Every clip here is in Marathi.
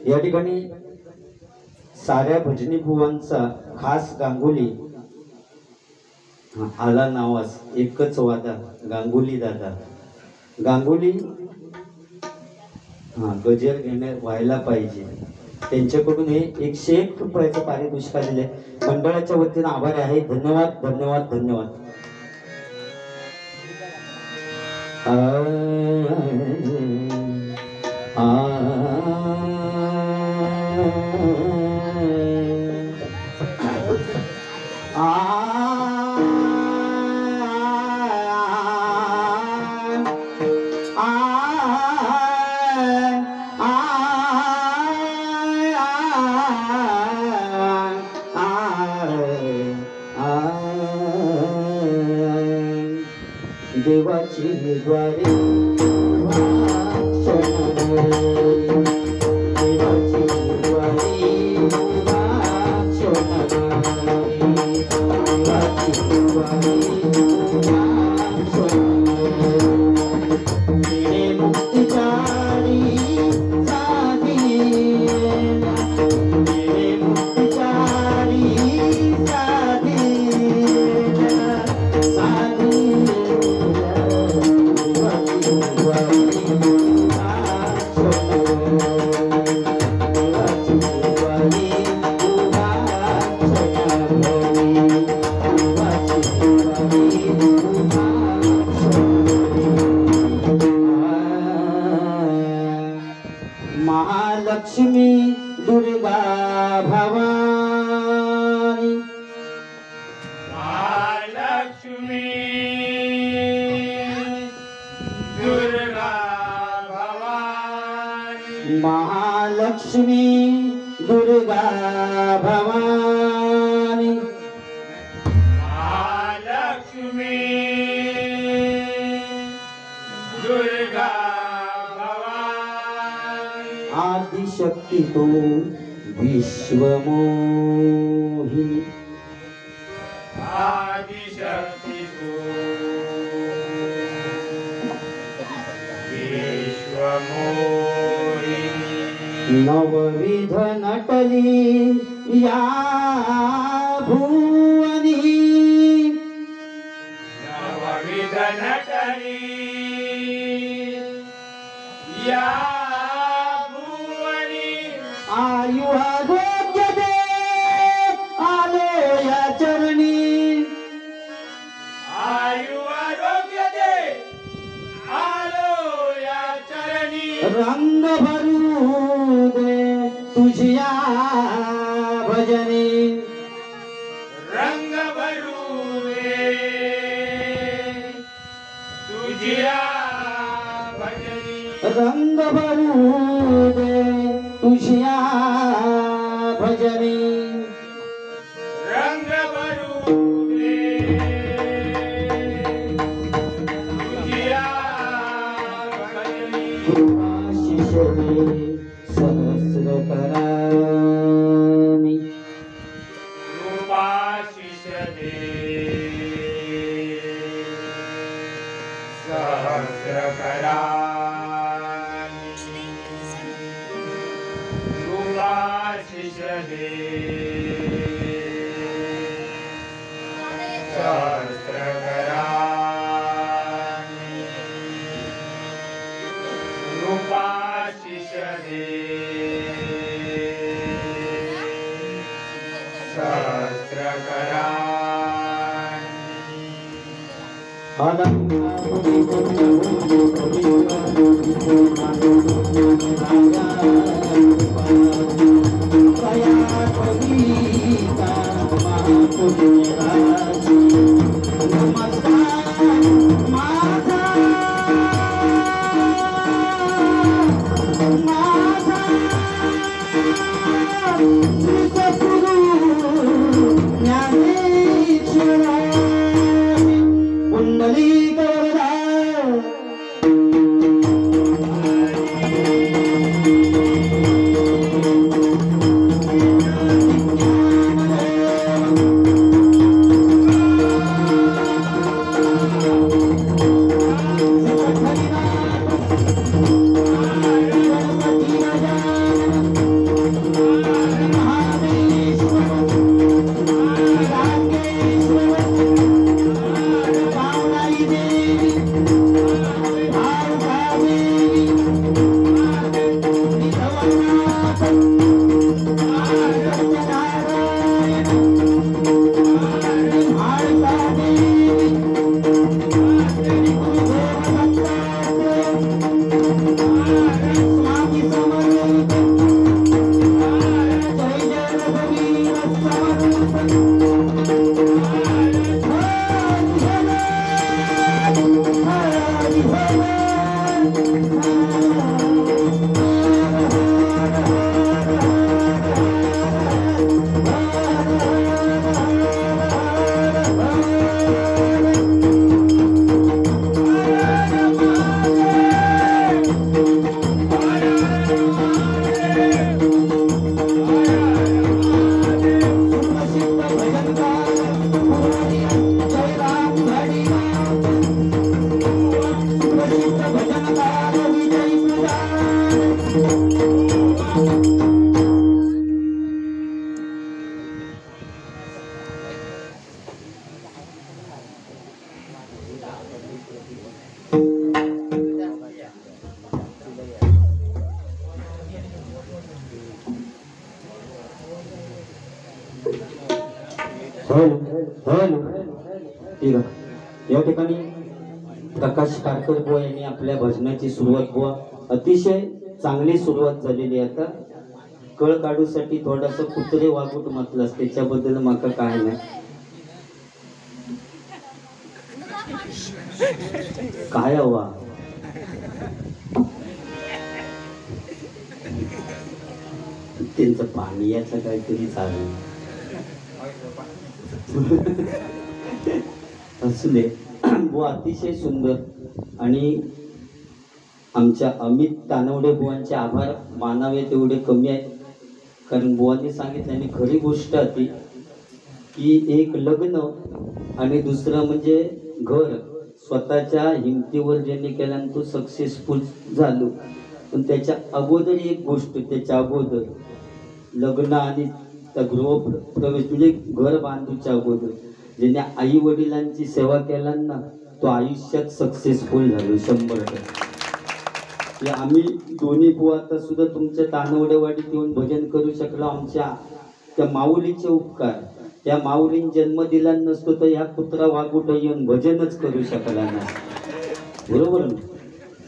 या ठिकाणी साऱ्या भजनी बुवांचा खास गांगुली आला नावास एकच वादा गांगुली दादा गांगुली गजर घेणे व्हायला पाहिजे त्यांच्याकडून हे 101 रुपयाचं पारितोषिक आलेले मंडळाच्या वतीने आभारी आहे धन्यवाद धन्यवाद धन्यवाद देवाची द्वारे देवाची द्वारे महालक्ष्मी दुर्गा भवानी महालक्ष्मी दुर्गा भवानी महालक्ष्मी दुर्गा भवानी महालक्ष्मी दुर्गा भवानी आदिशक्ती तू विश्वमोहिनी आदिशक्ती तू विश्वमोहिनी नवविध नटली या भुवनी नवविध नटली या भुवनी आयु आरोग्य दे आलो या चरणी आयु आरोग्य दे आलो या चरणी रंग भरू दे तुझ्या भजनी रंग भरू दे तुझ्या भजनी रंग भरू दे तुझ्या भजनी रंग भरू दे तुझ्या भजनी आशिष दे सहस्र करानी कृपाशिष दे सहस्र करानी कृपाशिष दे सहस्र करानी कृपाशिष दे सहस्र कुंडली गौरा महादेव हॅलो हॅलो ठीक आहे. या ठिकाणी प्रकाश पारकर बुवा यांनी आपल्या भजनाची सुरुवात बुवा अतिशय चांगली सुरुवात झालेली आहे. आता कळ काढूसाठी थोडासा कुत्रे वागूट म्हटलास त्याच्याबद्दल माका काय नाही. काय हवा त्यांचं पाणी याचं काहीतरी चालू असू दे. बुवा अतिशय सुंदर. आणि आमच्या अमित तानवडे बुवांचे आभार मानावे तेवढे कमी आहेत. कारण बुवांनी सांगितलं आणि खरी गोष्ट होती की एक लग्न आणि दुसरं म्हणजे घर स्वतःच्या हिमतीवर ज्यांनी केल्यानं तो सक्सेसफुल झालो. पण त्याच्या अगोदर एक गोष्ट, त्याच्या अगोदर लग्न आणि गृहप्रवेश म्हणजे घर बांधूच्या अगोदर ज्याने आई वडिलांची सेवा केला ना तो आयुष्यात सक्सेसफुल झालो 100%. आम्ही दोन्ही बुवा आता सुद्धा तुमच्या तानवडेवाडीत येऊन भजन करू शकलो. आमच्या त्या माऊलीचे उपकार. त्या माऊलीने जन्म दिला नसतो तर या कुत्रा वागुट येऊन भजनच करू शकला नाही. बरोबर ना?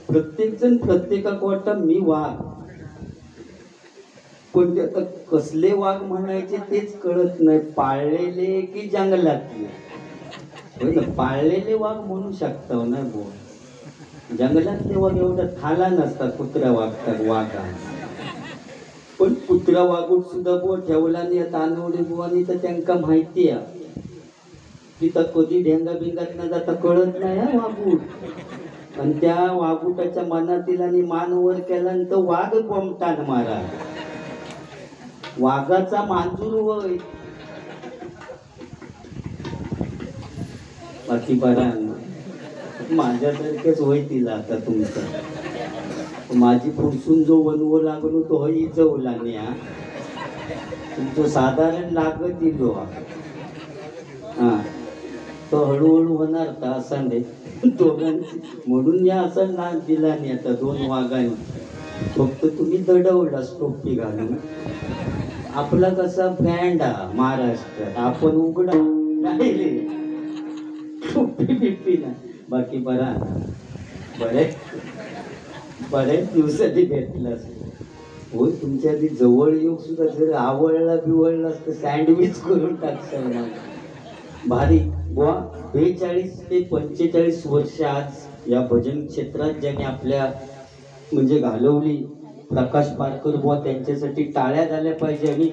प्रत्येक जण प्रत्येकाक वाटतं मी वाघ, पण ते आता कसले वाघ म्हणायचे तेच कळत नाही. पाळलेले की जंगलातले? पाळलेले वाघ म्हणू शकता नाही बुवा. जंगलातले वाघ एवढं ठाला नसतात. कुत्र्या वागतात वाघा. पण कुत्रा वागूट सुद्धा बुवा ठेवला नाही तानवडे बुवानी तर त्यांना माहिती आहे की तर कधी ढेंगा बिंगात न जाता कळत नाही हा वागूट. आणि त्या वागुटाच्या मनातील आणि मान वर केला तर वाघ कोमटान मारा. वाघाचा मांजूर होय. बाकी बरा माझ्यासारखेच होय तिला आता तुमचं. माझी पुरसून जो वनवो लागलो तो होई जवला न्या तुमचं साधारण लागत दिलो हा तो हळूहळू होणार का असा नाही दोघांची. म्हणून या असा नाग दिला नाही आता 2 वाघांनी. फक्त तुम्ही दडवलास टोपी घालून. आपला कसा ब्रँड हा महाराष्ट्रात. आपण उघडा नाही रे टोपी बिपी ना. बाकी बरा बऱ्याच दिवसांनी भेटलास हो. तुमच्या आधी जवळ येऊ सुद्धा जर आवडला बिवडला तर सँडविच करून टाकशाल ना. भारी बुवा. 42 ते 45 वर्ष आज या भजन क्षेत्रात ज्याने आपल्या म्हणजे घालवली प्रकाश पारकर बुवा त्यांच्यासाठी टाळ्या झाल्या पाहिजे. आणि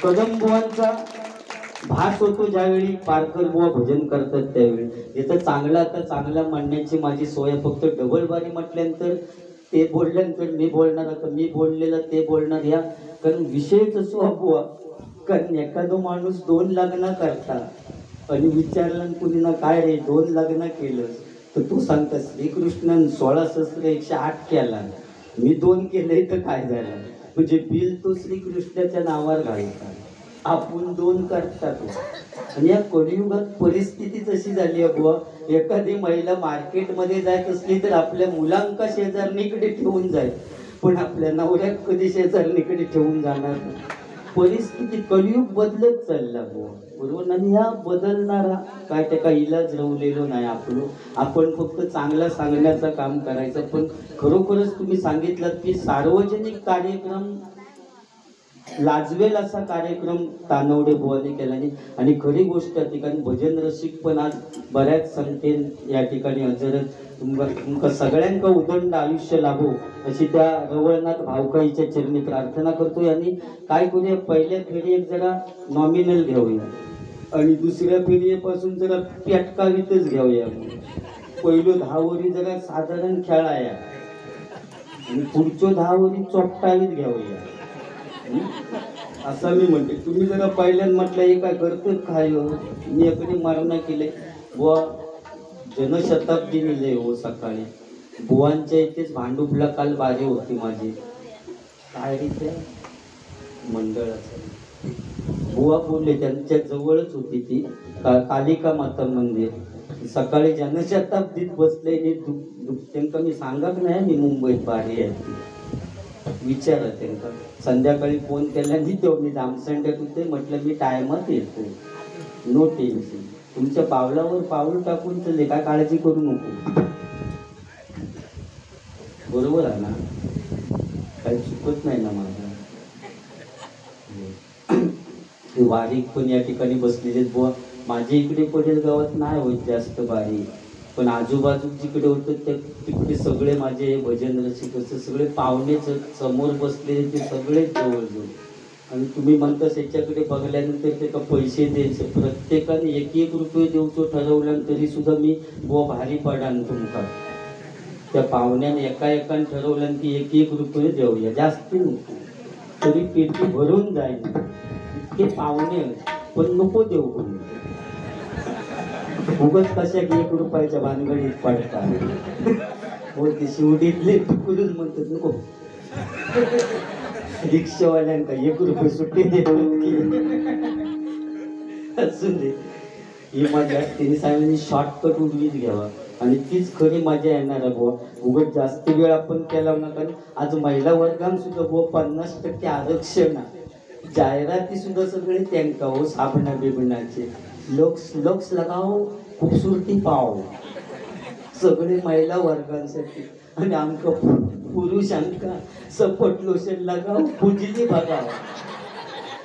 कदम बुवांचा भास होतो ज्यावेळी पारकर बुवा भजन करतात त्यावेळी. इथं चांगला आता चांगला म्हणण्याची माझी सोय. फक्त डबल बारी म्हटल्यानंतर ते बोलल्यानंतर मी बोलणार, आता मी बोललेलं ते बोलणार. या कारण विषयच असो बुवा. कारण एखादं माणूस 2 लग्न करता आणि विचारलं कुणी ना काय रे 2 लग्न केलं तर तू सांगता श्रीकृष्णानं 16 शस्त्र 108 केला. मी 2 केले तर काय झालं. म्हणजे बिल तो श्रीकृष्णाच्या नावावर घालता. आपण 2 करतात. आणि या कलियुगात परिस्थितीच अशी झाली आहे बुवा. एखादी महिला मार्केटमध्ये जात असली तर आपल्या मुलांका शेजारणीकडे ठेवून जाईल, पण आपल्या नवऱ्यात कधी शेजारणीकडे ठेवून जाणार. परिस्थिती कलियुग बदलत चालला बुवा. बरोबर. आणि ह्या बदलणारा काय त्या काही इलाज रवलेलो नाही आपण फक्त चांगला सांगण्याचं काम करायचं. पण खरोखरच तुम्ही सांगितलं की सार्वजनिक कार्यक्रम लाजवेल असा कार्यक्रम तानवडे बुवाने केला. आणि खरी गोष्ट त्या ठिकाणी भजन रसिक पण आज बऱ्याच संख्येन या ठिकाणी हजर. तुमका सगळ्यांका उदंड आयुष्य लाभो अशी त्या रवळनाथ भावकाईच्या चरणी प्रार्थना करतोय. आणि काय करूया पहिल्या फेरीत जरा नॉमिनल घेऊया आणि दुसऱ्या फेरीपासून जरा पेटकावीतच घेऊया. पहिलं 10 ओव्हरी जरा साधारण खेळाया आणि पुढच्या 10 ओव्हरी चोपटावीत घेऊया असं मी म्हणते. तुम्ही जरा पहिल्यानं म्हटलं हे काय करतो काय हो. मी एखादी मारणा केले बुवा. जनशताब्दी मिले हो सकाळी बुवांच्या इथेच भांडुपला काल बारी होती माझी. काय रीत्या मंडळाचं बुवा बोलले त्यांच्या जवळच होती ती कालिका माता मंदिर. सकाळी जनशताब्दीत बसले. त्यांना मी सांगत नाही मी मुंबईत बारी आहे विचारा त्यांना. संध्याकाळी फोन केल्याने तो मी जामसंड्यात होते म्हटलं मी टायमात येतो. No tension. तुमच्या पावलावर पाऊल टाकून चालले, काय काळजी करू नको. बरोबर आहे ना? काही चुकत नाही ना माझं. हे वारीक पण या ठिकाणी बसलेले आहेत बुवा. माझ्या इकडे पडेल गावात नाही होत जास्त बारीक, पण आजूबाजू जिकडे होतं त्या तिकडे सगळे माझे भजन रसिक असं सगळे पाहुणेच समोर बसलेले, ते सगळे जवळजवळ. आणि तुम्ही म्हणता त्याच्याकडे बघल्यानंतर ते का पैसे द्यायचे, प्रत्येकाने एक एक रुपये देऊचो ठरवलं तरी सुद्धा मी बुवा भारी पडान तुमका. त्या पाहुण्याने एकाने ठरवलं की एक एक रुपये देऊया, जास्त नको, तरी पेटी भरून जाईल. इतके पाहुणे पण नको देऊ कोणी. उगच कशा की 1 रुपयाच्या भानगडीत पडतात. हो ते शिवडीतले तुकडून म्हणतात नको. रिक्षावाल्यांका 1 रुपये सुट्टी देतो असून दे. ही मजा तिने सांगितली शॉर्टकट उडवीच घ्यावा आणि तीच खरी मजा येणार आहे बुवा. उगत जास्त वेळ आपण केला ना, कारण आज महिला वर्गात सुद्धा बुवा 50% आरक्षण आहे. जाहिराती सुद्धा सगळे त्यांका हो, साबणा बिबणाचे लक्स लगाओ खूबसूरती पाओ, सगळे महिला वर्गांसाठी. आणि आमका पुरुषांका सपोर्ट लोशन लगाओ खुजली बघाव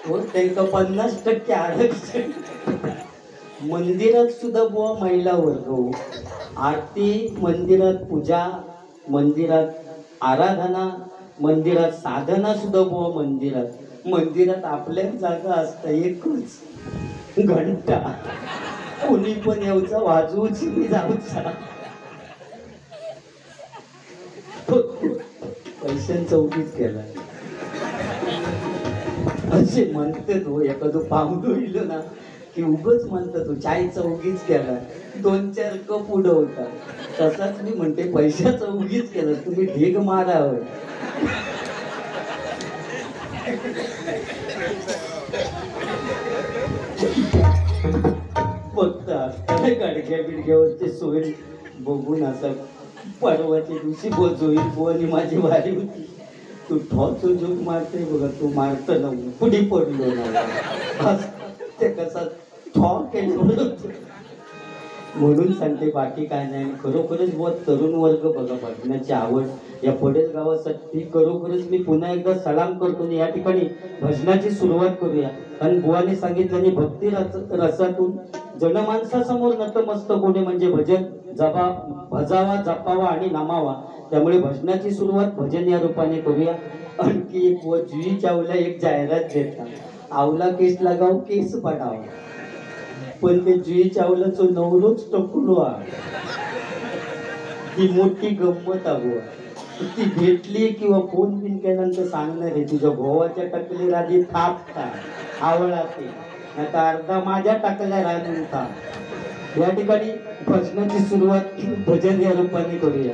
हो, त्यांका 50% आरक्षण. मंदिरात सुद्धा बुवा महिला वर्ग हो. आरती मंदिरात, पूजा मंदिरात, आराधना मंदिरात, साधना सुद्धा बुवा मंदिरात. मंदिरात आपल्या जागा असता एकच घंटा, कोणी पण येऊचा वाजवूच मी जाऊचा. पैशांचा उगीच केला असे म्हणतात हो. एखादं पाहुणं इलो ना की उगच म्हणतात हो चायचा उगीच केला, 2-4 कप उडवता. तसाच मी म्हणते पैशाचा उगीच केला, तुम्ही ढीग मारावं. फक्त असताना गाडग्या बिडग्यावरचे सोय बघून असं परवाच्या दिवशी बोजोई बोनी माझी वारी होती. तू ठॉचो जोक मारते बघा, तू मारत ना पुढे पडलो ना ते कसा ठॉ केलं म्हणून सांगते, बाकी काय नाही. खरोखरच बहुत तरुण वर्ग बघा भजनाची आवड या पडेल गावासाठी खरोखरच मी पुन्हा एकदा सलाम करतो. या ठिकाणी भजनाची सुरुवात करूया. आणि बुवाने सांगितल्याने भक्ती रसातून जनमानसासमोर नतमस्तक होणे म्हणजे भजन भजावा, जपावा आणि नमावा. त्यामुळे भजनाची सुरुवात भजन या रूपाने करूया. आणखी एक जुई चावला एक जाहिरात देतात, आवला केस लगाव केस पडावा. पण ते जुई चावलाचं नवरोच टकुलो आहे. ही मोठी गंमत आहे. ती भेटली किंवा फोन बिन केल्यानंतर सांगणार आहे तुझ्या गोवाच्या टकले राधी थापता आवळा ते, आता अर्धा माझ्या टाकल्या राहून था. या ठिकाणी भजनाची सुरुवात भजन या रूपाने करूया.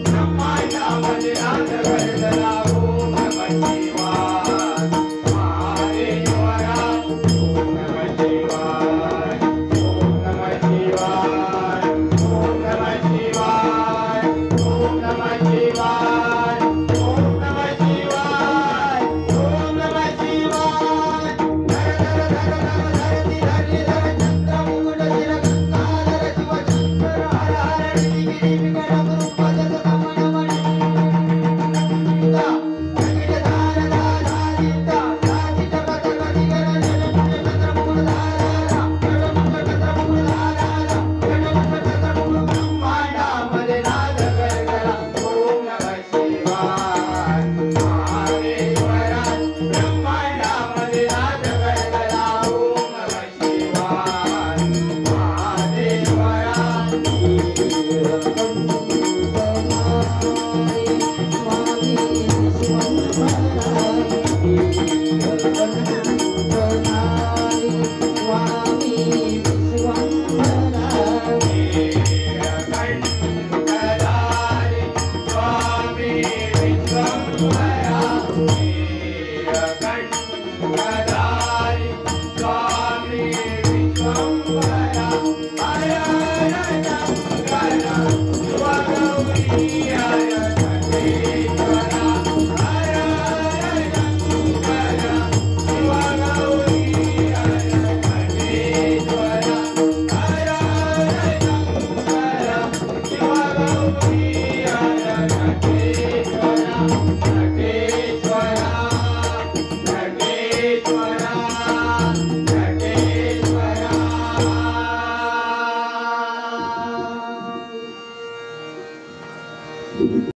ब्रह्मांडामध्ये नाद गरजला